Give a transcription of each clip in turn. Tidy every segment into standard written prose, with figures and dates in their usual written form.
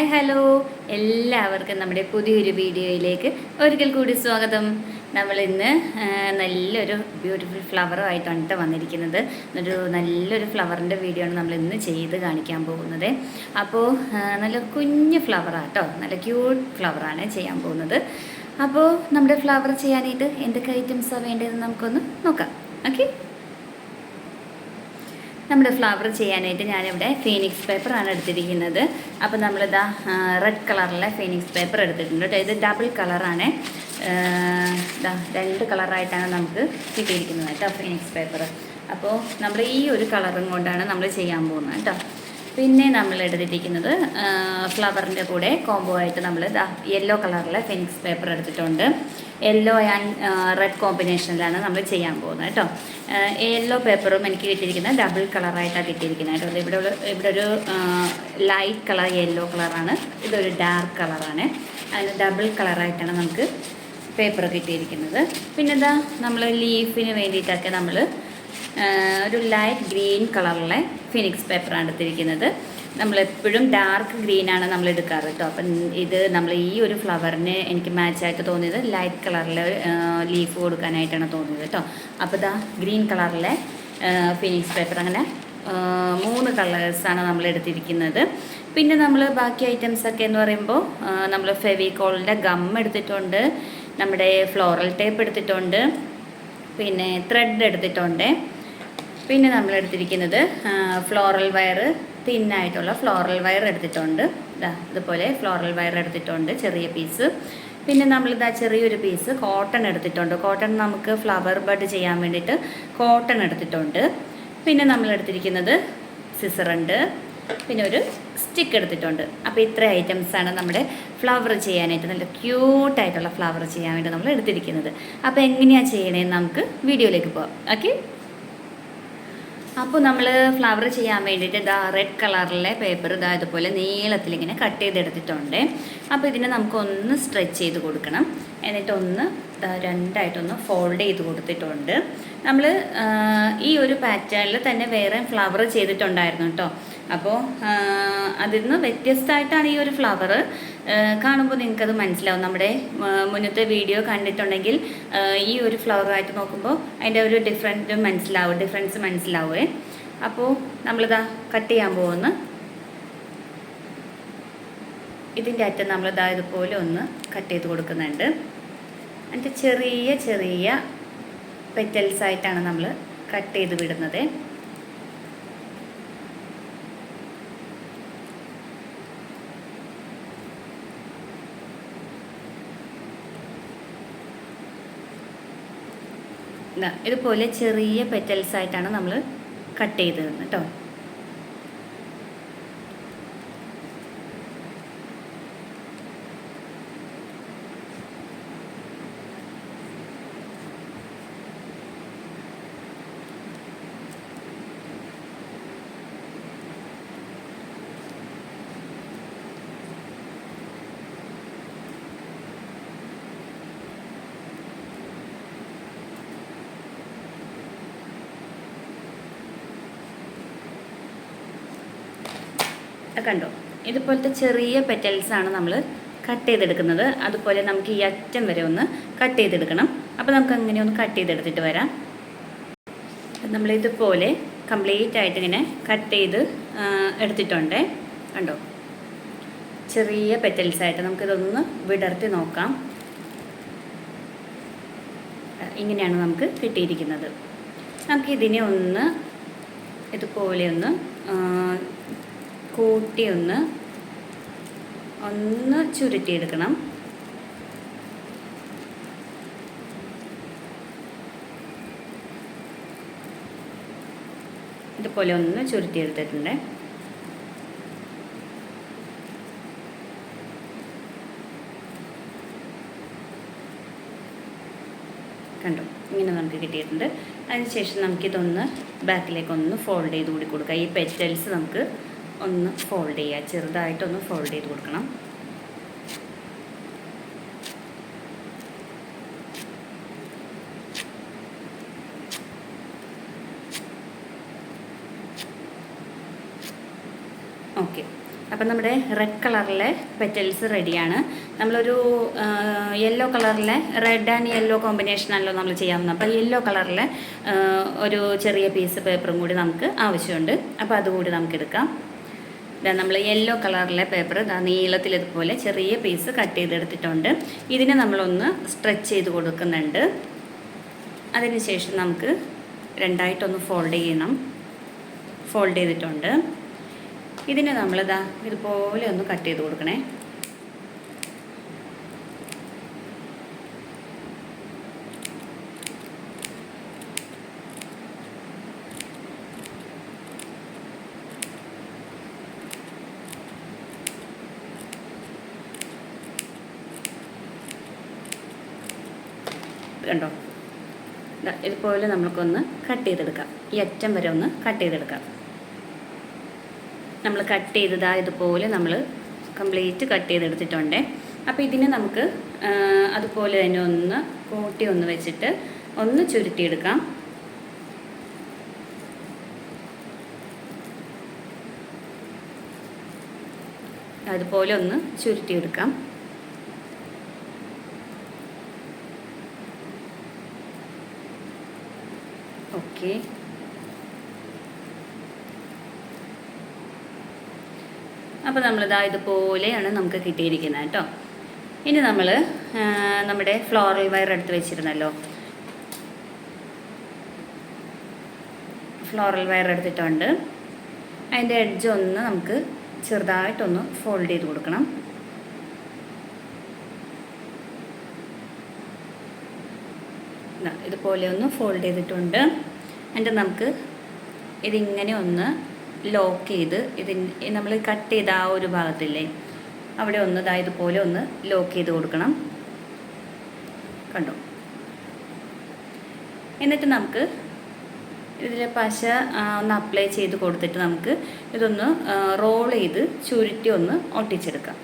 Hi hello, എല്ലാവർക്കും നമ്മുടെ പുതിയൊരു വീഡിയോയിലേക്ക് ഒരിക്കൽ കൂടി സ്വാഗതം. നമ്മൾ ഇന്ന് നല്ലൊരു ബ്യൂട്ടിഫുൾ ഫ്ലവറുമായിട്ടാണ് വന്നിരിക്കുന്നത്. നല്ലൊരു ഫ്ലവറിൻ്റെ വീഡിയോ ആണ് നമ്മൾ ഇന്ന് ചെയ്ത് കാണിക്കാൻ പോകുന്നത്. അപ്പോൾ നല്ല കുഞ്ഞ് ഫ്ലവറാട്ടോ, നല്ല ക്യൂട്ട് ഫ്ലവറാണ് ചെയ്യാൻ പോകുന്നത്. അപ്പോൾ നമ്മുടെ ഫ്ലവർ ചെയ്യാനായിട്ട് എന്തൊക്കെ ഐറ്റംസാണ് വേണ്ടതെന്ന് നമുക്കൊന്ന് നോക്കാം. ഓക്കെ, നമ്മുടെ ഫ്ലവർ ചെയ്യാനായിട്ട് ഞാനിവിടെ ഫീനിക്സ് പേപ്പറാണ് എടുത്തിരിക്കുന്നത്. അപ്പോൾ നമ്മളിതാ റെഡ് കളറിലെ ഫീനിക്സ് പേപ്പർ എടുത്തിട്ടുണ്ട് കേട്ടോ. ഇത് ഡബിൾ കളറാണ്, രണ്ട് കളറായിട്ടാണ് നമുക്ക് കിട്ടിയിരിക്കുന്നത് കേട്ടോ ഫീനിക്സ് പേപ്പർ. അപ്പോൾ നമ്മൾ ഈ ഒരു കളറും കൊണ്ടാണ് നമ്മൾ ചെയ്യാൻ പോകുന്നത് കേട്ടോ. പിന്നെ നമ്മൾ എടുത്തിരിക്കുന്നത് ഫ്ലവറിൻ്റെ കൂടെ കോംബോ ആയിട്ട് നമ്മൾ യെല്ലോ കളറിലെ ഫിനിക്സ് പേപ്പർ എടുത്തിട്ടുണ്ട്. യെല്ലോ ആൻഡ് റെഡ് കോമ്പിനേഷനിലാണ് നമ്മൾ ചെയ്യാൻ പോകുന്നത് കേട്ടോ. യെല്ലോ പേപ്പറും എനിക്ക് കിട്ടിയിരിക്കുന്നത് ഡബിൾ കളറായിട്ടാണ് കിട്ടിയിരിക്കുന്നത് കേട്ടോ. ഇവിടെ ഒരു ലൈറ്റ് കളർ യെല്ലോ കളറാണ്, ഇതൊരു ഡാർക്ക് കളറാണ്. അതിന് ഡബിൾ കളറായിട്ടാണ് നമുക്ക് പേപ്പർ കിട്ടിയിരിക്കുന്നത്. പിന്നെ എന്താ നമ്മൾ ലീഫിന് വേണ്ടിയിട്ടൊക്കെ നമ്മൾ ഒരു ലൈറ്റ് ഗ്രീൻ കളറിലെ ഫിനിക്സ് പേപ്പറാണ് എടുത്തിരിക്കുന്നത്. നമ്മളെപ്പോഴും ഡാർക്ക് ഗ്രീനാണ് നമ്മൾ എടുക്കാറ് കേട്ടോ. അപ്പം ഇത് നമ്മൾ ഈ ഒരു ഫ്ലവറിന് എനിക്ക് മാച്ചായിട്ട് തോന്നിയത് ലൈറ്റ് കളറിലെ ലീഫ് കൊടുക്കാനായിട്ടാണ് തോന്നിയത് കേട്ടോ. അപ്പോൾ ഇതാ ഗ്രീൻ കളറിലെ ഫിനിക്സ് പേപ്പർ, അങ്ങനെ 3 കളേഴ്സാണ് നമ്മൾ എടുത്തിരിക്കുന്നത്. പിന്നെ നമ്മൾ ബാക്കി ഐറ്റംസൊക്കെ എന്ന് പറയുമ്പോൾ നമ്മൾ ഫെവിക്കോളിൻ്റെ ഗം എടുത്തിട്ടുണ്ട്, നമ്മുടെ ഫ്ലോറൽ ടേപ്പ് എടുത്തിട്ടുണ്ട്, പിന്നെ ത്രെഡ് എടുത്തിട്ടുണ്ട്. പിന്നെ നമ്മൾ എടുത്തിരിക്കുന്നത് ഫ്ലോറൽ വയർ, തിന്നായിട്ടുള്ള ഫ്ലോറൽ വയർ എടുത്തിട്ടുണ്ട്. ഇതുപോലെ ഫ്ലോറൽ വയർ എടുത്തിട്ടുണ്ട്, ചെറിയ പീസ്. പിന്നെ നമ്മളിതാ ചെറിയൊരു പീസ് കോട്ടൺ എടുത്തിട്ടുണ്ട്. കോട്ടൺ നമുക്ക് ഫ്ലവർ ബഡ് ചെയ്യാൻ വേണ്ടിയിട്ട് കോട്ടൺ എടുത്തിട്ടുണ്ട്. പിന്നെ നമ്മൾ എടുത്തിരിക്കുന്നത് സിസറുണ്ട്, പിന്നെ ഒരു സ്റ്റിക്ക് എടുത്തിട്ടുണ്ട്. അപ്പോൾ ഇത്ര ഐറ്റംസാണ് നമ്മുടെ ഫ്ലവർ ചെയ്യാനായിട്ട്, നല്ല ക്യൂട്ടായിട്ടുള്ള ഫ്ലവർ ചെയ്യാൻ വേണ്ടി നമ്മൾ എടുത്തിരിക്കുന്നത്. അപ്പോൾ എങ്ങനെയാണ് ചെയ്യണേന്ന് നമുക്ക് വീഡിയോയിലേക്ക് പോകാം. ഓക്കെ, അപ്പോൾ നമ്മൾ ഫ്ലവർ ചെയ്യാൻ വേണ്ടിയിട്ട് റെഡ് കളറിലെ പേപ്പർ ഇതുപോലെ നീളത്തിലിങ്ങനെ കട്ട് ചെയ്തെടുത്തിട്ടുണ്ട്. അപ്പോൾ ഇതിനെ നമുക്കൊന്ന് സ്ട്രെച്ച് ചെയ്ത് കൊടുക്കണം. എന്നിട്ടൊന്ന് രണ്ടായിട്ടൊന്ന് ഫോൾഡ് ചെയ്ത് കൊടുത്തിട്ടുണ്ട്. നമ്മൾ ഈ ഒരു പാറ്റേണിൽ തന്നെ വേറെ ഫ്ലവർ ചെയ്തിട്ടുണ്ടായിരുന്നു കേട്ടോ. അപ്പോൾ അതിൽ നിന്ന് വ്യത്യസ്തമായിട്ടാണ് ഈ ഒരു ഫ്ലവർ. കാണുമ്പോൾ നിങ്ങൾക്കത് മനസ്സിലാവും. നമ്മുടെ മുന്നത്തെ വീഡിയോ കണ്ടിട്ടുണ്ടെങ്കിൽ ഈ ഒരു ഫ്ലവറായിട്ട് നോക്കുമ്പോൾ അതിൻ്റെ ഒരു ഡിഫറൻസ് മനസ്സിലാവേ. അപ്പോൾ നമ്മളിതാ കട്ട് ചെയ്യാൻ പോകുന്നു. ഇതിൻ്റെ അറ്റം നമ്മളിതാ ഇതുപോലെ ഒന്ന് കട്ട് ചെയ്ത് കൊടുക്കുന്നുണ്ട്. എന്നിട്ട് ചെറിയ ചെറിയ പെറ്റൽസ് ആയിട്ടാണ് നമ്മൾ കട്ട് ചെയ്ത് വിടുന്നത്. ഇതുപോലെ ചെറിയ പെറ്റൽസ് ആയിട്ടാണ് നമ്മൾ കട്ട് ചെയ്ത് തരുന്നത് കേട്ടോ. കണ്ടോ, ഇതുപോലത്തെ ചെറിയ പെറ്റൽസാണ് നമ്മൾ കട്ട് ചെയ്തെടുക്കുന്നത്. അതുപോലെ നമുക്ക് ഈ അറ്റം വരെ ഒന്ന് കട്ട് ചെയ്തെടുക്കണം. അപ്പോൾ നമുക്ക് അങ്ങനെ ഒന്ന് കട്ട് ചെയ്തെടുത്തിട്ട് വരാം. നമ്മളിതുപോലെ കംപ്ലീറ്റ് ആയിട്ട് ഇങ്ങനെ കട്ട് ചെയ്ത് എടുത്തിട്ടുണ്ട്. കണ്ടോ, ചെറിയ പെറ്റൽസായിട്ട് നമുക്കിതൊന്ന് വിടർത്തി നോക്കാം. ഇങ്ങനെയാണ് നമുക്ക് കിട്ടിയിരിക്കുന്നത്. നമുക്കിതിനെ ഒന്ന് ഇതുപോലെ ഒന്ന് കൂട്ടി ഒന്ന് ചുരുട്ടിയെടുക്കണം. ഇതുപോലെ ഒന്ന് ചുരുട്ടിയെടുത്തിട്ടുണ്ട്. കണ്ടോ, ഇങ്ങനെ നമുക്ക് കിട്ടിയിട്ടുണ്ട്. അതിനുശേഷം നമുക്കിതൊന്ന് ബാക്കിലേക്കൊന്ന് ഫോൾഡ് ചെയ്ത് കൂടി കൊടുക്കാം. ഈ പെറ്റൽസ് നമുക്ക് ഒന്ന് ഫോൾഡ് ചെയ്യുക, ചെറുതായിട്ടൊന്ന് ഫോൾഡ് ചെയ്ത് കൊടുക്കണം. ഓക്കെ, അപ്പം നമ്മുടെ റെഡ് കളറിലെ പെറ്റൽസ് റെഡിയാണ്. നമ്മളൊരു യെല്ലോ കളറിലെ റെഡ് ആൻഡ് യെല്ലോ കോമ്പിനേഷനാണല്ലോ നമ്മൾ ചെയ്യാവുന്നത്. അപ്പോൾ യെല്ലോ കളറിലെ ഒരു ചെറിയ പീസ് പേപ്പറും കൂടി നമുക്ക് ആവശ്യമുണ്ട്. അപ്പോൾ അതുകൂടി നമുക്ക് എടുക്കാം. ഇതാ നമ്മൾ യെല്ലോ കളറിലെ പേപ്പർ ഇതാ നീളത്തിൽ ഇതുപോലെ ചെറിയ പീസ് കട്ട് ചെയ്തെടുത്തിട്ടുണ്ട്. ഇതിനെ നമ്മളൊന്ന് സ്ട്രെച്ച് ചെയ്ത് കൊടുക്കുന്നുണ്ട്. അതിനുശേഷം നമുക്ക് രണ്ടായിട്ടൊന്ന് ഫോൾഡ് ചെയ്യണം. ഫോൾഡ് ചെയ്തിട്ടുണ്ട്. ഇതിനെ നമ്മളിതാ ഇതുപോലെ ഒന്ന് കട്ട് ചെയ്ത് കൊടുക്കണേ. കണ്ടോ, ഇതുപോലെ നമുക്കൊന്ന് കട്ട് ചെയ്തെടുക്കാം. ഈ അറ്റം വരെ ഒന്ന് കട്ട് ചെയ്തെടുക്കാം. നമ്മൾ കട്ട് ചെയ്തതാ ഇതുപോലെ നമ്മൾ കംപ്ലീറ്റ് കട്ട് ചെയ്തെടുത്തിട്ടുണ്ട്. അപ്പോൾ ഇതിനെ നമുക്ക് അതുപോലെ തന്നെ ഒന്ന് കൂട്ടി ഒന്ന് വെച്ചിട്ട് ഒന്ന് ചുരുട്ടിയെടുക്കാം. അതുപോലെ ഒന്ന് ചുരുട്ടിയെടുക്കാം. ഓക്കെ, അപ്പോൾ നമ്മളിതാ ഇതുപോലെയാണ് നമുക്ക് കിട്ടിയിരിക്കുന്നത് കേട്ടോ. ഇനി നമ്മൾ നമ്മുടെ ഫ്ലോറൽ വയർ എടുത്ത് വെച്ചിരുന്നല്ലോ, ഫ്ലോറൽ വയർ എടുത്തിട്ടുണ്ട്. അതിൻ്റെ എഡ്ജ് ഒന്ന് നമുക്ക് ചെറുതായിട്ടൊന്ന് ഫോൾഡ് ചെയ്ത് കൊടുക്കണം. ഇതുപോലെ ഒന്ന് ഫോൾഡ് ചെയ്തിട്ടുണ്ട്. എന്നിട്ട് നമുക്ക് ഇതിങ്ങനെ ഒന്ന് ലോക്ക് ചെയ്ത് നമ്മൾ കട്ട് ചെയ്ത ആ ഒരു ഭാഗത്തില്ലേ അവിടെ ഒന്ന് ഇതുപോലെ ഒന്ന് ലോക്ക് ചെയ്ത് കൊടുക്കണം. കണ്ടോ. എന്നിട്ട് നമുക്ക് ഇതിൽ പശ ഒന്ന് അപ്ലൈ ചെയ്ത് കൊടുത്തിട്ട് നമുക്ക് ഇതൊന്ന് റോൾ ചെയ്ത് ചുരുട്ടി ഒന്ന് ഒട്ടിച്ചെടുക്കാം.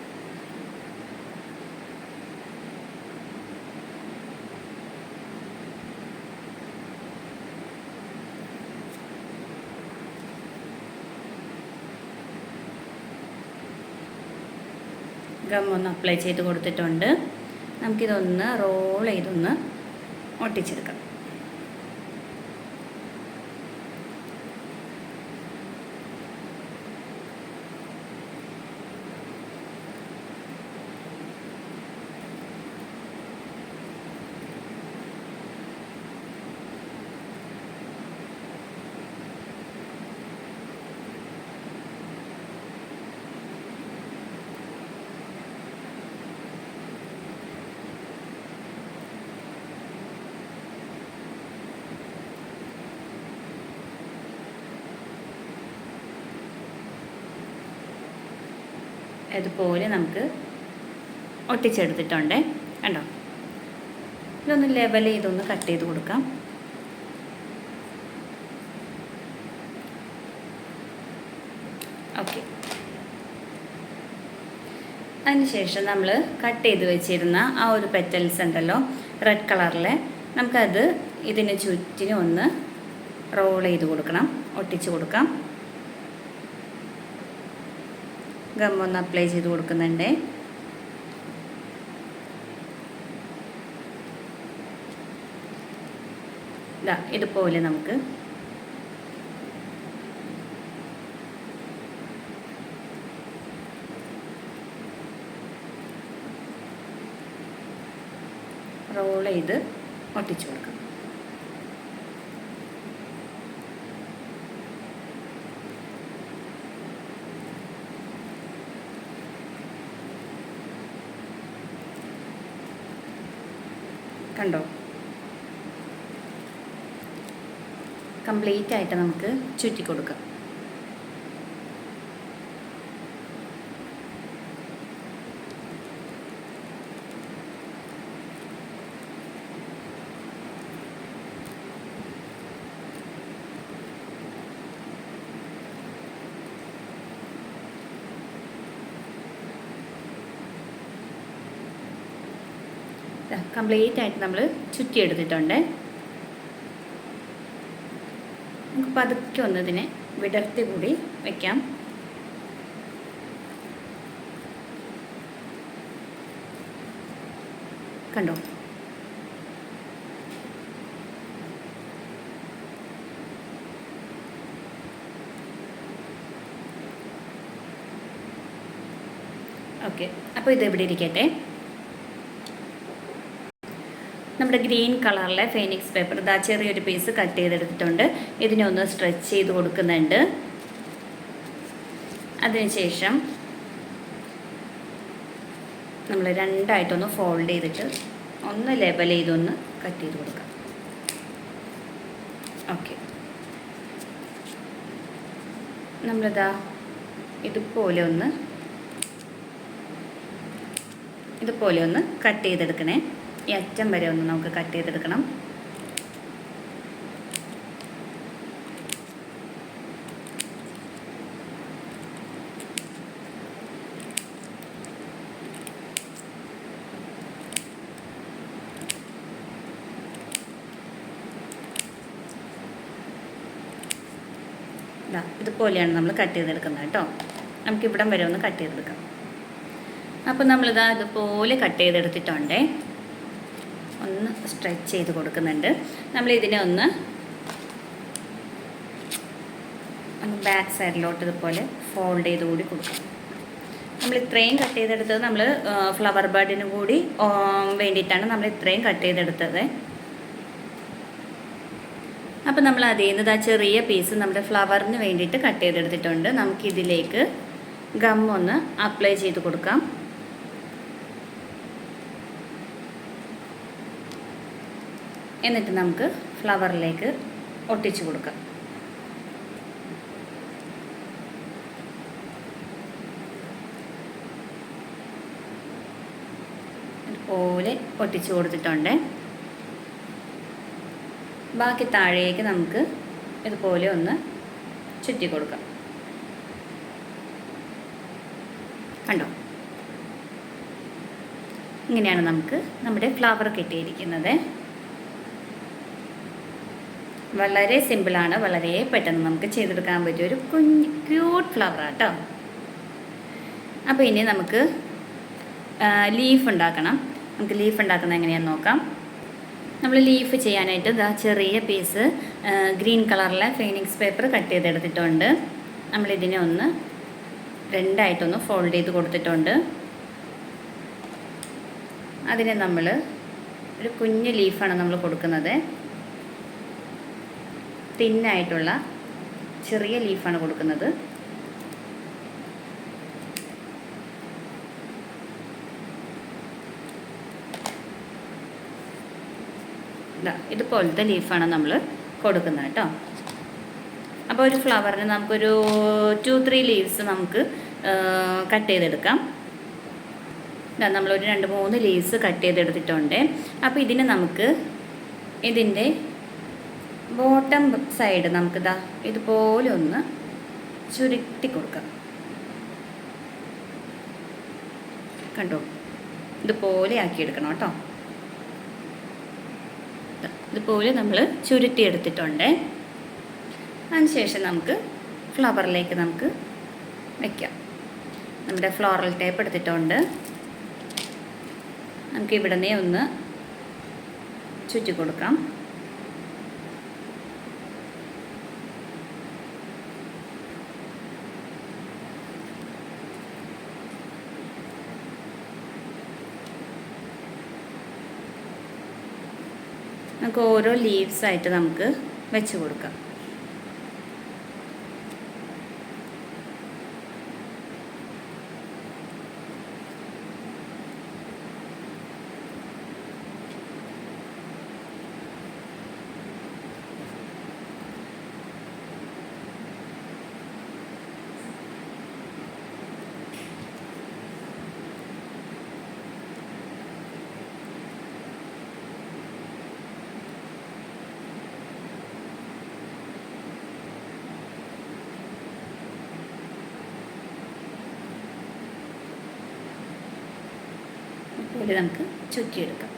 ഗം ഒന്ന് അപ്ലൈ ചെയ്ത് കൊടുത്തിട്ടുണ്ട്. നമുക്കിതൊന്ന് റോൾ ചെയ്തൊന്ന് ഒട്ടിച്ചെടുക്കാം. അതുപോലെ നമുക്ക് ഒട്ടിച്ചെടുത്തിട്ടുണ്ട്. കണ്ടോ. ഇതൊന്ന് ലെവൽ ചെയ്തൊന്ന് കട്ട് ചെയ്ത് കൊടുക്കാം. ഓക്കെ. അതിനുശേഷം നമ്മൾ കട്ട് ചെയ്ത് വെച്ചിരുന്ന ആ ഒരു പെറ്റൽസ് ഉണ്ടല്ലോ റെഡ് കളറിലെ, നമുക്കത് ഇതിന് ചുറ്റിനും ഒന്ന് റോൾ ചെയ്ത് കൊടുക്കണം, ഒട്ടിച്ച് കൊടുക്കാം. ഗം ഒന്ന് അപ്ലൈ ചെയ്ത് കൊടുക്കുന്നുണ്ട്. ഇതുപോലെ നമുക്ക് റോൾ ചെയ്ത് ഒട്ടിച്ചു കൊടുക്കാം. കണ്ടോ. കംപ്ലീറ്റ് ആയിട്ട് നമുക്ക് ചുറ്റി കൊടുക്കാം. കംപ്ലീറ്റ് ആയിട്ട് നമ്മൾ ചുറ്റിയെടുത്തിട്ടുണ്ട്. നമുക്ക് പതുക്കെ ഒന്ന് ഇതിനെ വിടർത്തി കൂടി വയ്ക്കാം. കണ്ടോ? ഓക്കെ, അപ്പോൾ ഇത് ഇവിടെ ഇരിക്കട്ടെ. നമ്മുടെ ഗ്രീൻ കളറിലെ ഫെനിക്സ് പേപ്പർ ഇതാ ചെറിയൊരു പീസ് കട്ട് ചെയ്തെടുത്തിട്ടുണ്ട്. ഇതിനെ ഒന്ന് സ്ട്രെച്ച് ചെയ്ത് കൊടുക്കുന്നുണ്ട്. അതിനുശേഷം നമ്മൾ രണ്ടായിട്ടൊന്ന് ഫോൾഡ് ചെയ്തിട്ട് ഒന്ന് ലെവൽ ചെയ്തൊന്ന് കട്ട് ചെയ്ത് കൊടുക്കാം. ഓക്കെ, നമ്മളിതാ ഇതുപോലെ ഒന്ന് കട്ട് ചെയ്തെടുക്കണേ. ഈ അറ്റം വരെ ഒന്ന് നമുക്ക് കട്ട് ചെയ്തെടുക്കണം. ഇതുപോലെയാണ് നമ്മൾ കട്ട് ചെയ്തെടുക്കുന്നത് കേട്ടോ. നമുക്ക് ഇവിടം വരെ ഒന്ന് കട്ട് ചെയ്തെടുക്കാം. അപ്പോൾ നമ്മളിതാ ഇതുപോലെ കട്ട് ചെയ്തെടുത്തിട്ടുണ്ടേ. ഒന്ന് സ്ട്രെച്ച് ചെയ്ത് കൊടുക്കുന്നുണ്ട്. നമ്മളിതിനെ ഒന്ന് ബാക്ക് സൈഡിലോട്ട് ഇതുപോലെ ഫോൾഡ് ചെയ്ത് കൂടി കൊടുക്കാം. നമ്മൾ ഇത്രയും കട്ട് ചെയ്തെടുത്തത് നമ്മൾ ഫ്ലവർ ബഡിന് കൂടി വേണ്ടിയിട്ടാണ് നമ്മൾ ഇത്രയും കട്ട് ചെയ്തെടുത്തത്. അപ്പോൾ നമ്മൾ അതിൽ നിന്ന് ചെറിയ പീസ് നമ്മുടെ ഫ്ലവറിന് വേണ്ടിയിട്ട് കട്ട് ചെയ്തെടുത്തിട്ടുണ്ട്. നമുക്കിതിലേക്ക് ഗമ്മൊന്ന് അപ്ലൈ ചെയ്ത് കൊടുക്കാം. എന്നിട്ട് നമുക്ക് ഫ്ലവറിലേക്ക് ഒട്ടിച്ചു കൊടുക്കാം. ഇതുപോലെ ഒട്ടിച്ചു കൊടുത്തിട്ടുണ്ട്. ബാക്കി താഴേക്ക് നമുക്ക് ഇതുപോലെ ഒന്ന് ചുറ്റി കൊടുക്കാം. കണ്ടോ? ഇങ്ങനെയാണ് നമുക്ക് നമ്മുടെ ഫ്ലവർ കിട്ടിയിരിക്കുന്നത്. വളരെ സിമ്പിളാണ്, വളരെ പെട്ടെന്ന് നമുക്ക് ചെയ്തെടുക്കാൻ പറ്റിയ ഒരു ക്യൂട്ട് ഫ്ലവറാണ് കേട്ടോ. അപ്പോൾ ഇനി നമുക്ക് ലീഫ് ഉണ്ടാക്കണം. നമുക്ക് ലീഫ് ഉണ്ടാക്കുന്നത് എങ്ങനെയാണെന്ന് നോക്കാം. നമ്മൾ ലീഫ് ചെയ്യാനായിട്ട് ഇതാ ചെറിയ പീസ് ഗ്രീൻ കളറിലെ ഫെനിക്സ് പേപ്പർ കട്ട് ചെയ്തെടുത്തിട്ടുണ്ട്. നമ്മളിതിനെ ഒന്ന് രണ്ടായിട്ടൊന്ന് ഫോൾഡ് ചെയ്ത് കൊടുത്തിട്ടുണ്ട്. അതിനെ നമ്മൾ ഒരു കുഞ്ഞ് ലീഫാണ് നമ്മൾ കൊടുക്കുന്നത്. തിന്നായിട്ടുള്ള ചെറിയ ലീഫാണ് കൊടുക്കുന്നത്. ഇതുപോലത്തെ ലീഫാണ് നമ്മൾ കൊടുക്കുന്നത് കേട്ടോ. അപ്പോൾ ഒരു ഫ്ലവറിന് നമുക്കൊരു 2-3 ലീവ്സ് നമുക്ക് കട്ട് ചെയ്തെടുക്കാം. നമ്മളൊരു 2-3 ലീവ്സ് കട്ട് ചെയ്തെടുത്തിട്ടുണ്ട്. അപ്പോൾ ഇതിന് നമുക്ക് ഇതിൻ്റെ ബോട്ടം സൈഡ് നമുക്കിതാ ഇതുപോലെ ഒന്ന് ചുരുട്ടി കൊടുക്കാം. കണ്ടോ? ഇതുപോലെ ആക്കിയെടുക്കണം കേട്ടോ. ഇതുപോലെ നമ്മൾ ചുരുട്ടിയെടുത്തിട്ടുണ്ട്. അതിനുശേഷം നമുക്ക് ഫ്ലവറിലേക്ക് നമുക്ക് വയ്ക്കാം. നമ്മുടെ ഫ്ലോറൽ ടേപ്പ് എടുത്തിട്ടുണ്ട്. നമുക്ക് ഇവിടെ നിന്ന് ഒന്ന് ചുറ്റി കൊടുക്കാം. നമുക്ക് ഓരോ ലീവ്സായിട്ട് നമുക്ക് വെച്ച് കൊടുക്കാം. ഇതുപോലെ നമുക്ക് ചുറ്റിയെടുക്കാം.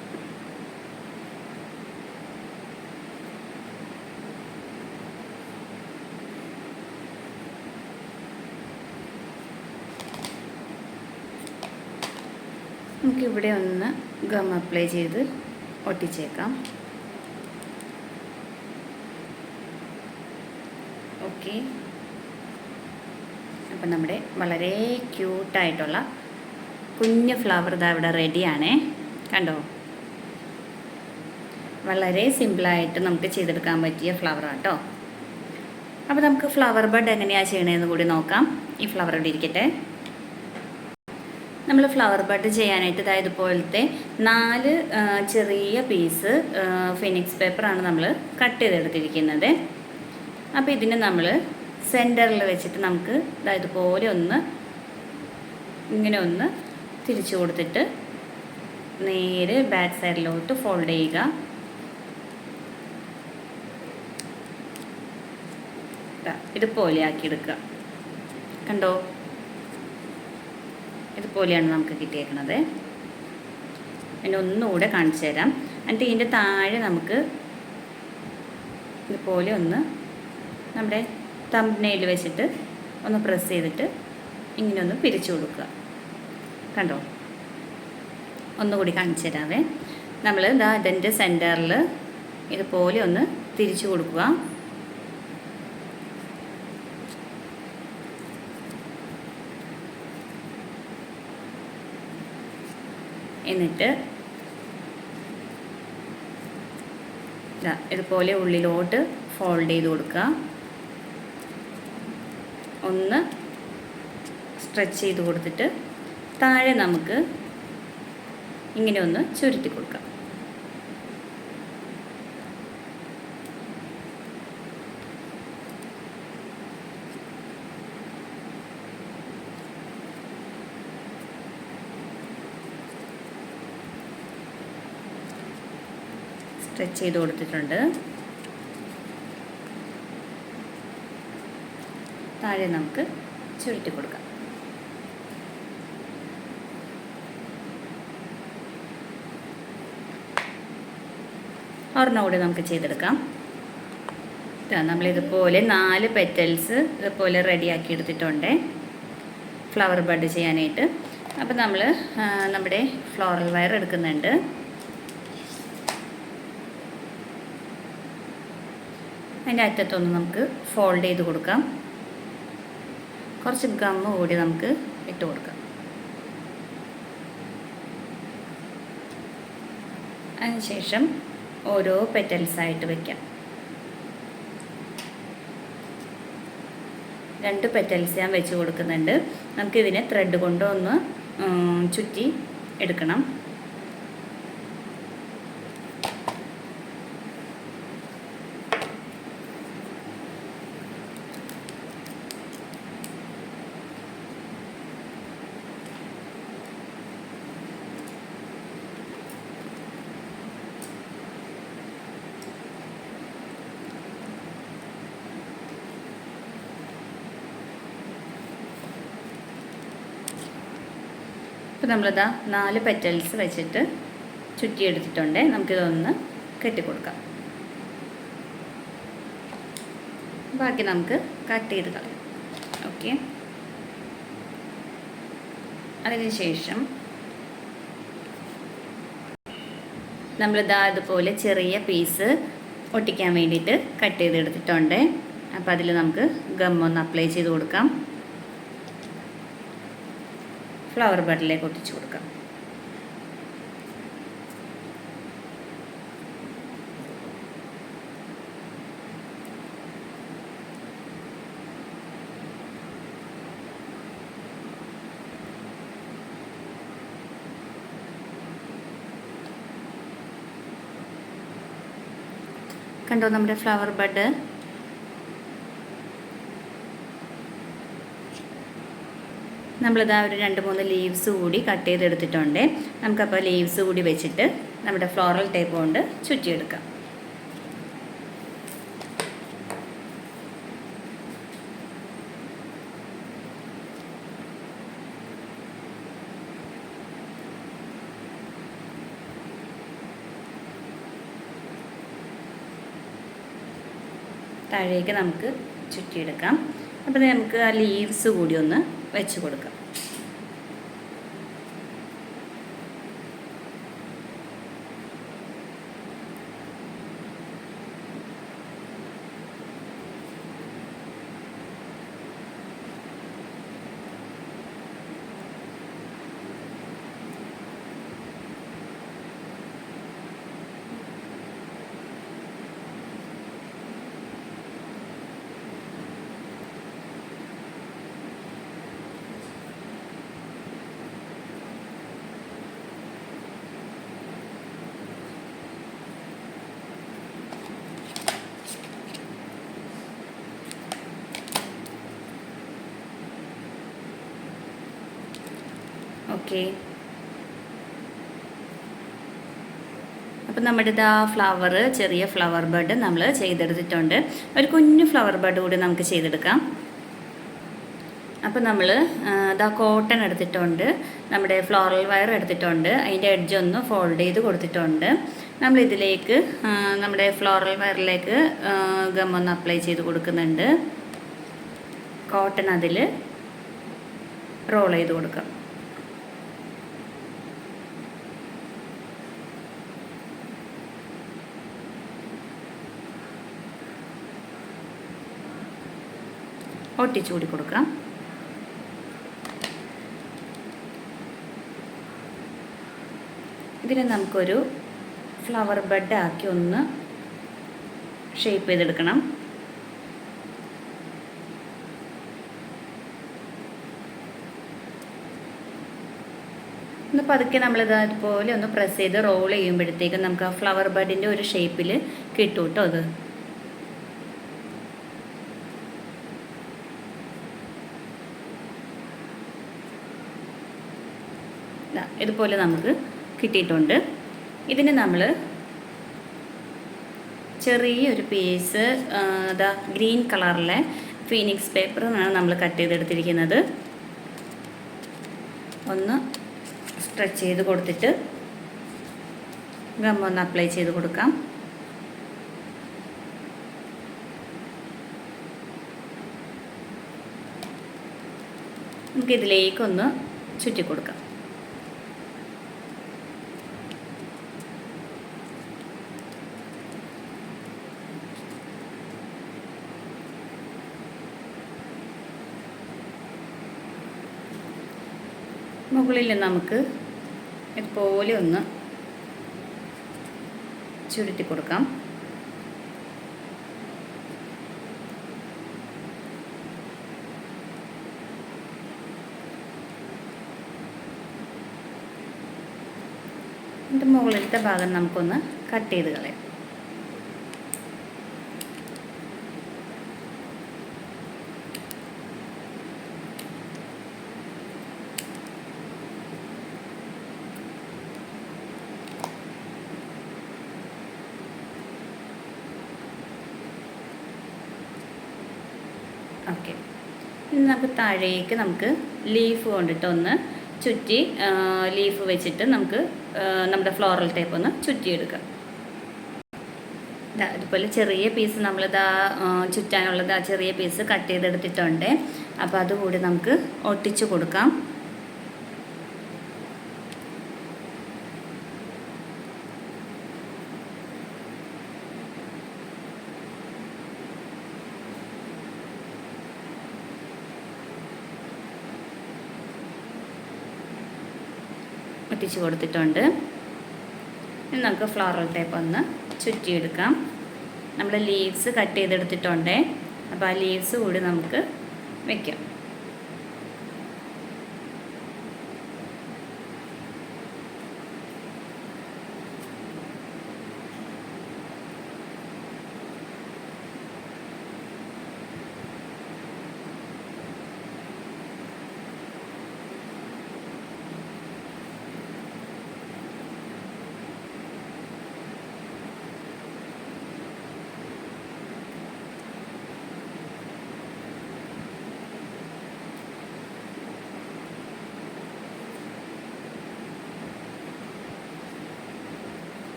നമുക്കിവിടെ ഒന്ന് ഗം അപ്ലൈ ചെയ്ത് ഒട്ടിച്ചേക്കാം. ഓക്കെ, അപ്പം നമ്മുടെ വളരെ ക്യൂട്ടായിട്ടുള്ള കുഞ്ഞ് ഫ്ലവർ ഇതാ ഇവിടെ റെഡിയാണേ. കണ്ടോ, വളരെ സിമ്പിളായിട്ട് നമുക്ക് ചെയ്തെടുക്കാൻ പറ്റിയ ഫ്ലവറാണ് കേട്ടോ. അപ്പോൾ നമുക്ക് ഫ്ലവർ ബഡ് എങ്ങനെയാണ് ചെയ്യണതെന്ന് കൂടി നോക്കാം. ഈ ഫ്ലവർ ഇവിടെ ഇരിക്കട്ടെ. നമ്മൾ ഫ്ലവർ ബഡ് ചെയ്യാനായിട്ട് അതായത് ഇതുപോലത്തെ 4 ചെറിയ പീസ് ഫിനിക്സ് പേപ്പറാണ് നമ്മൾ കട്ട് ചെയ്തെടുത്തിരിക്കുന്നത്. അപ്പോൾ ഇതിനെ നമ്മൾ സെൻറ്ററിൽ വെച്ചിട്ട് നമുക്ക് ഇതുപോലെ ഇങ്ങനെ ഒന്ന് തിരിച്ചു കൊടുത്തിട്ട് നേരെ ബാക്ക് സൈഡിലോട്ട് ഫോൾഡ് ചെയ്യുക. ഇതുപോലെ ആക്കിയെടുക്കുക. കണ്ടോ, ഇതുപോലെയാണ് നമുക്ക് കിട്ടിയേക്കുന്നത്. പിന്നെ ഒന്നുകൂടെ കാണിച്ചു തരാം. എന്നിട്ട് ഇതിൻ്റെ താഴെ നമുക്ക് ഇതുപോലെ നമ്മുടെ തംബ്നെയിൽ വെച്ചിട്ട് ഒന്ന് പ്രസ് ചെയ്തിട്ട് ഇങ്ങനെ ഒന്ന് പിരിച്ചു കൊടുക്കുക. കണ്ടോ, ഒന്നുകൂടി കാണിച്ചു തരാവേ. നമ്മൾ ഇതിൻ്റെ സെൻറ്ററിൽ ഇതുപോലെ ഒന്ന് തിരിച്ചു കൊടുക്കുക. എന്നിട്ട് ഇതുപോലെ ഉള്ളിലോട്ട് ഫോൾഡ് ചെയ്ത് കൊടുക്കുക. ഒന്ന് സ്ട്രെച്ച് ചെയ്ത് കൊടുത്തിട്ട് താഴെ നമുക്ക് ഇങ്ങനെ ഒന്ന് ചുരുട്ടി കൊടുക്കാം. സ്ട്രെച്ച് ചെയ്ത് കൊടുത്തിട്ടുണ്ട്. താഴെ നമുക്ക് ചുരുട്ടി കൊടുക്കാം. ഒരെണ്ണം കൂടി നമുക്ക് ചെയ്തെടുക്കാം. നമ്മളിതുപോലെ 4 പെറ്റൽസ് ഇതുപോലെ റെഡിയാക്കി എടുത്തിട്ടുണ്ട് ഫ്ലവർ ബഡ് ചെയ്യാനായിട്ട്. അപ്പോൾ നമ്മൾ നമ്മുടെ ഫ്ലോറൽ വയർ എടുക്കുന്നുണ്ട്. അതിൻ്റെ അറ്റത്തൊന്ന് നമുക്ക് ഫോൾഡ് ചെയ്ത് കൊടുക്കാം. കുറച്ച് ഗമ്മ് കൂടി നമുക്ക് ഇട്ട് കൊടുക്കാം. അതിനുശേഷം ഓരോ പെറ്റൽസായിട്ട് വയ്ക്കാം. 2 പെറ്റൽസ് ഞാൻ വെച്ച് കൊടുക്കുന്നുണ്ട്. നമുക്കിതിനെ ത്രെഡ് കൊണ്ട് ഒന്ന് ചുറ്റി എടുക്കണം. ഇപ്പോൾ നമ്മളിതാ 4 പെറ്റൽസ് വെച്ചിട്ട് ചുറ്റിയെടുത്തിട്ടുണ്ട്. നമുക്കിതൊന്ന് കെട്ടിക്കൊടുക്കാം. ബാക്കി നമുക്ക് കട്ട് ചെയ്ത് കളയാം. ഓക്കെ, അതിനുശേഷം നമ്മളിതാ ഇതുപോലെ ചെറിയ പീസ് ഒട്ടിക്കാൻ വേണ്ടിയിട്ട് കട്ട് ചെയ്തെടുത്തിട്ടുണ്ട്. അപ്പോൾ അതിൽ നമുക്ക് ഗമ്മൊന്ന് അപ്ലൈ ചെയ്ത് കൊടുക്കാം. ഫ്ലവർ ബഡിലേക്ക് ഒട്ടിച്ചു കൊടുക്കാം. കണ്ടോ നമ്മുടെ ഫ്ലവർ ബഡ്. നമ്മളിതാ ഒരു 2-3 ലീവ്സ് കൂടി കട്ട് ചെയ്തെടുത്തിട്ടുണ്ട്. നമുക്കപ്പോൾ ലീവ്സ് കൂടി വെച്ചിട്ട് നമ്മുടെ ഫ്ലോറൽ ടേപ്പ് കൊണ്ട് ചുറ്റിയെടുക്കാം. താഴേക്ക് നമുക്ക് ചുറ്റിയെടുക്കാം. അപ്പോൾ നമുക്ക് ആ ലീവ്സ് കൂടി ഒന്ന് വെച്ച് കൊടുക്കാം. ഓക്കെ. അപ്പം നമ്മുടെ ഇതാ ഫ്ലവർ, ചെറിയ ഫ്ലവർ ബഡ് നമ്മൾ ചെയ്തെടുത്തിട്ടുണ്ട്. ഒരു കുഞ്ഞു ഫ്ലവർ ബഡ് കൂടി നമുക്ക് ചെയ്തെടുക്കാം. അപ്പോൾ നമ്മൾ ഇതാ കോട്ടൺ എടുത്തിട്ടുണ്ട്, നമ്മുടെ ഫ്ലോറൽ വയർ എടുത്തിട്ടുണ്ട്, അതിൻ്റെ എഡ്ജ് ഒന്ന് ഫോൾഡ് ചെയ്ത് കൊടുത്തിട്ടുണ്ട്. നമ്മളിതിലേക്ക് നമ്മുടെ ഫ്ലോറൽ വയറിലേക്ക് ഗമ്മൊന്ന് അപ്ലൈ ചെയ്ത് കൊടുക്കുന്നുണ്ട്. കോട്ടൺ അതിൽ റോൾ ചെയ്ത് കൊടുക്കാം. ഒട്ടിച്ചുകൂടി കൊടുക്കാം. ഇതിനെ നമുക്കൊരു ഫ്ലവർ ബഡ് ആക്കി ഒന്ന് ഷേപ്പ് ചെയ്തെടുക്കണം. ഒന്ന് പതുക്കെ നമ്മളിത് അതുപോലെ ഒന്ന് പ്രസ് ചെയ്ത് റോൾ ചെയ്യുമ്പോഴത്തേക്കും നമുക്ക് ആ ഫ്ലവർ ബഡിൻ്റെ ഒരു ഷേപ്പിൽ കിട്ടും കേട്ടോ. അത് ഇതുപോലെ നമുക്ക് കിട്ടിയിട്ടുണ്ട്. ഇതിന് നമ്മൾ ചെറിയൊരു പീസ് ഇതാ ഗ്രീൻ കളറിലെ ഫീനിക്സ് പേപ്പറാണ് നമ്മൾ കട്ട് ചെയ്തെടുത്തിരിക്കുന്നത്. ഒന്ന് സ്ട്രെച്ച് ചെയ്ത് കൊടുത്തിട്ട് ഗമ്മൊന്ന് അപ്ലൈ ചെയ്ത് കൊടുക്കാം. നമുക്കിതിലേക്കൊന്ന് ചുറ്റി കൊടുക്കാം. മുകളിൽ നമുക്ക് ഇതുപോലെ ഒന്ന് ചുരുട്ടി കൊടുക്കാം. എന്നിട്ട് മുകളിലത്തെ ഭാഗം നമുക്കൊന്ന് കട്ട് ചെയ്ത് കളയാം. ഓക്കെ. ഇനി നമുക്ക് താഴേക്ക് നമുക്ക് ലീഫ് കൊണ്ടിട്ട് ഒന്ന് ചുറ്റി ലീഫ് വെച്ചിട്ട് നമുക്ക് നമ്മുടെ ഫ്ലോറൽ ടൈപ്പ് ഒന്ന് ചുറ്റിയെടുക്കാം. അതുപോലെ ചെറിയ പീസ് നമ്മളിതാ ചുറ്റാനുള്ളത് ആ ചെറിയ പീസ് കട്ട് ചെയ്തെടുത്തിട്ടുണ്ട്. അപ്പോൾ അതുകൂടി നമുക്ക് ഒട്ടിച്ചു കൊടുക്കാം. ഒട്ടിച്ച് കൊടുത്തിട്ടുണ്ട്. ഇനി നമുക്ക് ഫ്ലോറൽ ടൈപ്പ് ഒന്ന് ചുറ്റിയെടുക്കാം. നമ്മൾ ലീവ്സ് കട്ട് ചെയ്തെടുത്തിട്ടുണ്ട്. അപ്പോൾ ആ ലീവ്സ് കൂടി നമുക്ക് വയ്ക്കാം.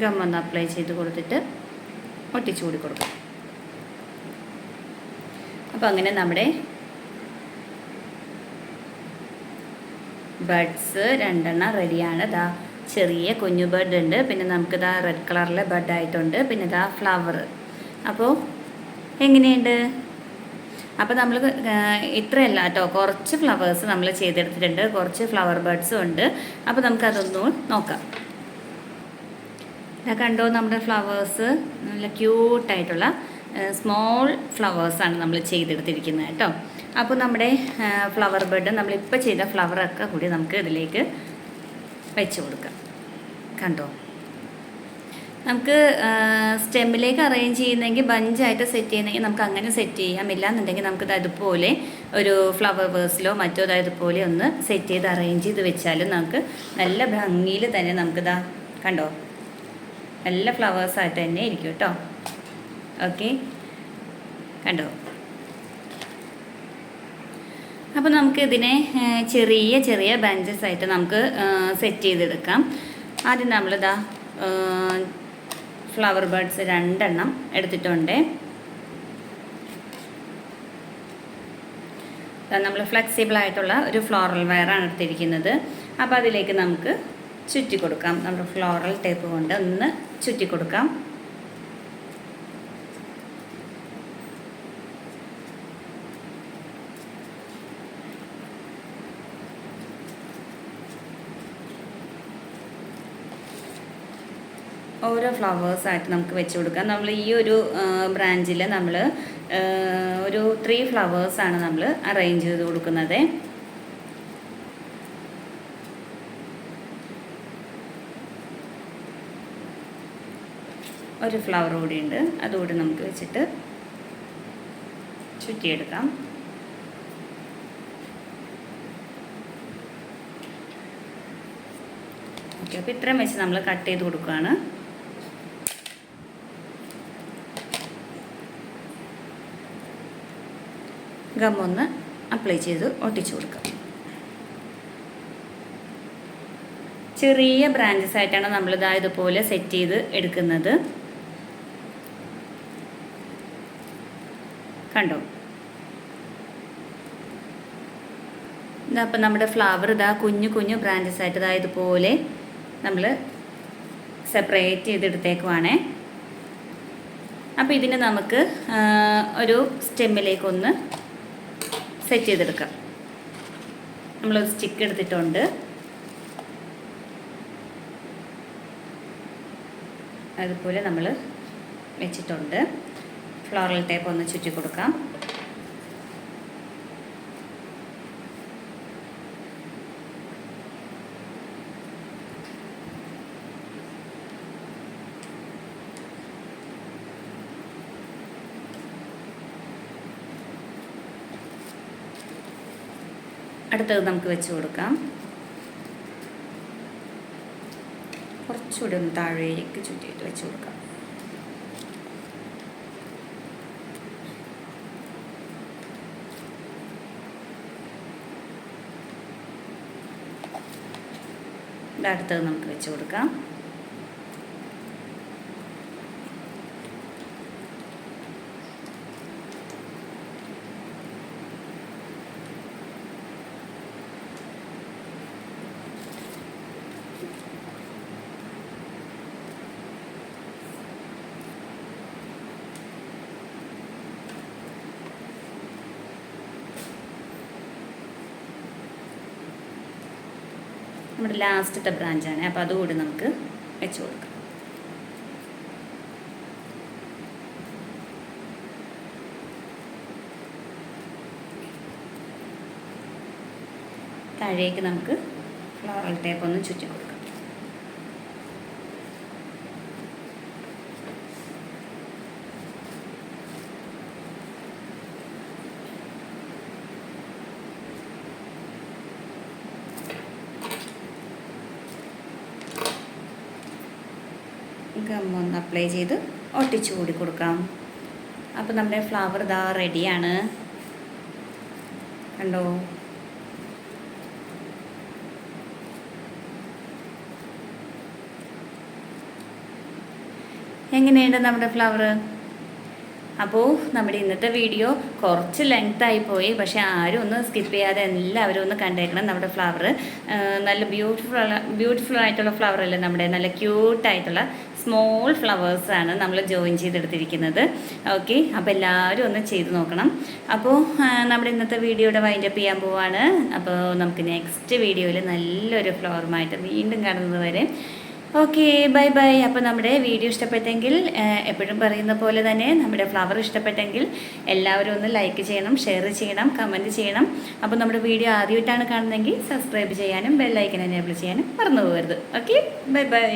ഗമ്മൊന്ന് അപ്ലൈ ചെയ്ത് കൊടുത്തിട്ട് ഒട്ടിച്ചു കൂടി കൊടുക്കാം. അപ്പോൾ അങ്ങനെ നമ്മുടെ ബഡ്സ് 2 റെഡിയാണ്. ദാ ചെറിയ കുഞ്ഞു ബഡ് ഉണ്ട്, പിന്നെ നമുക്കിതാ റെഡ് കളറിലെ ബഡായിട്ടുണ്ട്, പിന്നെ ഇതാ ഫ്ലവർ. അപ്പോൾ എങ്ങനെയുണ്ട്? അപ്പോൾ നമ്മൾ ഇത്രയല്ല കേട്ടോ, കുറച്ച് ഫ്ലവേഴ്സ് നമ്മൾ ചെയ്തെടുത്തിട്ടുണ്ട്, കുറച്ച് ഫ്ലവർ ബഡ്സും ഉണ്ട്. അപ്പോൾ നമുക്കതൊന്നും നോക്കാം. ഇതാ കണ്ടോ, നമ്മുടെ ഫ്ലവേഴ്സ് നല്ല ക്യൂട്ടായിട്ടുള്ള സ്മോൾ ഫ്ലവേഴ്സാണ് നമ്മൾ ചെയ്തെടുത്തിരിക്കുന്നത് കേട്ടോ. അപ്പോൾ നമ്മുടെ ഫ്ലവർ ബെഡ് നമ്മളിപ്പോൾ ചെയ്ത ഫ്ലവറൊക്കെ കൂടി നമുക്ക് ഇതിലേക്ക് വെച്ച് കൊടുക്കാം. കണ്ടോ, നമുക്ക് സ്റ്റെമ്മിലേക്ക് അറേഞ്ച് ചെയ്യുന്നെങ്കിൽ ബഞ്ചായിട്ട് സെറ്റ് ചെയ്യുന്നെങ്കിൽ നമുക്ക് അങ്ങനെ സെറ്റ് ചെയ്യാം. ഇല്ലാന്നുണ്ടെങ്കിൽ നമുക്കിത് അതുപോലെ ഒരു ഫ്ലവർ വേഴ്സിലോ മറ്റോ ഇതുപോലെ ഒന്ന് സെറ്റ് ചെയ്ത് അറേഞ്ച് ചെയ്ത് വെച്ചാലും നമുക്ക് നല്ല ഭംഗിയിൽ തന്നെ നമുക്കിതാ കണ്ടോ നല്ല ഫ്ലവേഴ്സായിട്ട് തന്നെ ഇരിക്കും കേട്ടോ. ഓക്കെ, കണ്ടോ. അപ്പോൾ നമുക്ക് ഇതിനെ ചെറിയ ചെറിയ ബഞ്ചസ് ആയിട്ട് നമുക്ക് സെറ്റ് ചെയ്തെടുക്കാം. ആദ്യം നമ്മളിതാ ഫ്ലവർ ബഡ്സ് 2 എണ്ണം എടുത്തിട്ടുണ്ട്. നമ്മൾ ഫ്ലെക്സിബിൾ ആയിട്ടുള്ള ഒരു ഫ്ലോറൽ വയറാണ് എടുത്തിരിക്കുന്നത്. അപ്പോൾ അതിലേക്ക് നമുക്ക് ചുറ്റി കൊടുക്കാം. നമ്മുടെ ഫ്ലോറൽ ടേപ്പ് കൊണ്ട് ഒന്ന് ചുറ്റി കൊടുക്കാം. ഓരോ ഫ്ലവേഴ്സായിട്ട് നമുക്ക് വെച്ച് കൊടുക്കാം. നമ്മൾ ഈ ഒരു ബ്രാഞ്ചിൽ നമ്മൾ ഒരു 3 ഫ്ലവേഴ്സാണ് നമ്മൾ അറേഞ്ച് ചെയ്ത് കൊടുക്കുന്നത്. ഒരു ഫ്ലവർ കൂടി ഉണ്ട്, അതുകൂടി നമുക്ക് വെച്ചിട്ട് ചുറ്റിയെടുക്കാം. ഓക്കെ, അപ്പോൾ ഇത്രയും വെച്ച് നമ്മൾ കട്ട് ചെയ്ത് കൊടുക്കുകയാണ്. ഗമ്മൊന്ന് അപ്ലൈ ചെയ്ത് ഒട്ടിച്ചു കൊടുക്കാം. ചെറിയ ബ്രാഞ്ചസ് ആയിട്ടാണ് നമ്മളിതാ ഇതുപോലെ സെറ്റ് ചെയ്ത് എടുക്കുന്നത്. കണ്ടോ, ഇതാ അപ്പം നമ്മുടെ ഫ്ലവർ ഇതാ കുഞ്ഞു കുഞ്ഞു ബ്രാഞ്ചസ് ആയിട്ട് ഇതാ ഇതുപോലെ നമ്മൾ സെപ്പറേറ്റ് ചെയ്തെടുത്തേക്കുവാണേ. അപ്പോൾ ഇതിനെ നമുക്ക് ഒരു സ്റ്റെമ്മിലേക്കൊന്ന് സെറ്റ് ചെയ്തെടുക്കാം. നമ്മളൊരു സ്റ്റിക്ക് എടുത്തിട്ടുണ്ട്. അതുപോലെ നമ്മൾ വെച്ചിട്ടുണ്ട്. ഫ്ലോറൽ ടേപ്പ് ഒന്ന് ചുറ്റി കൊടുക്കാം. അടുത്തത് നമുക്ക് വെച്ച് കൊടുക്കാം. കുറച്ചുകൂടി ഒന്ന് താഴേക്ക് ചുറ്റിയിട്ട് വെച്ച് കൊടുക്കാം. അടുത്തത് നമുക്ക് വെച്ച് കൊടുക്കാം. നമ്മുടെ ലാസ്റ്റത്തെ ബ്രാഞ്ചാണ്, അപ്പോൾ അതുകൂടി നമുക്ക് വെച്ച് കൊടുക്കാം. താഴേക്ക് നമുക്ക് ഫ്ലോറൽ ടേപ്പ് ഒന്ന് ചുറ്റി കൊടുക്കാം. ഗമ്മൊന്ന് അപ്ലൈ ചെയ്ത് ഒട്ടിച്ചു കൂടി കൊടുക്കാം. അപ്പോൾ നമ്മുടെ ഫ്ലവർ ഇതാ റെഡിയാണ്. കണ്ടോ, എങ്ങനെയുണ്ട് നമ്മുടെ ഫ്ലവർ? അപ്പോൾ നമ്മുടെ ഇന്നത്തെ വീഡിയോ കുറച്ച് ലെങ്ത് പോയി, പക്ഷേ ആരും ഒന്ന് സ്കിപ്പ് ചെയ്യാതെ എല്ലാവരും ഒന്ന് കണ്ടേക്കണം. നമ്മുടെ ഫ്ലവർ നല്ല ബ്യൂട്ടിഫുൾ ആയിട്ടുള്ള ഫ്ലവർ അല്ലേ, നമ്മുടെ നല്ല ക്യൂട്ടായിട്ടുള്ള സ്മോൾ ഫ്ലവേഴ്സാണ് നമ്മൾ ജോയിൻ ചെയ്തെടുത്തിരിക്കുന്നത്. ഓക്കെ, അപ്പോൾ എല്ലാവരും ഒന്ന് ചെയ്ത് നോക്കണം. അപ്പോൾ നമ്മുടെ ഇന്നത്തെ വീഡിയോയുടെ വൈൻഡപ്പ് ചെയ്യാൻ പോവാണ്. അപ്പോൾ നമുക്ക് നെക്സ്റ്റ് വീഡിയോയിൽ നല്ലൊരു ഫ്ലവറുമായിട്ട് വീണ്ടും കാണുന്നത് വരെ ഓക്കെ, ബൈ ബൈ. അപ്പോൾ നമ്മുടെ വീഡിയോ ഇഷ്ടപ്പെട്ടെങ്കിൽ എപ്പോഴും പറയുന്ന പോലെ തന്നെ നമ്മുടെ ഫ്ലവർ ഇഷ്ടപ്പെട്ടെങ്കിൽ എല്ലാവരും ഒന്ന് ലൈക്ക് ചെയ്യണം, ഷെയർ ചെയ്യണം, കമൻറ്റ് ചെയ്യണം. അപ്പോൾ നമ്മുടെ വീഡിയോ ആദ്യമായിട്ടാണ് കാണുന്നതെങ്കിൽ സബ്സ്ക്രൈബ് ചെയ്യാനും ബെൽ ഐക്കൺ എനേബിൾ ചെയ്യാനും മറന്നു പോകരുത്. Okay, bye bye.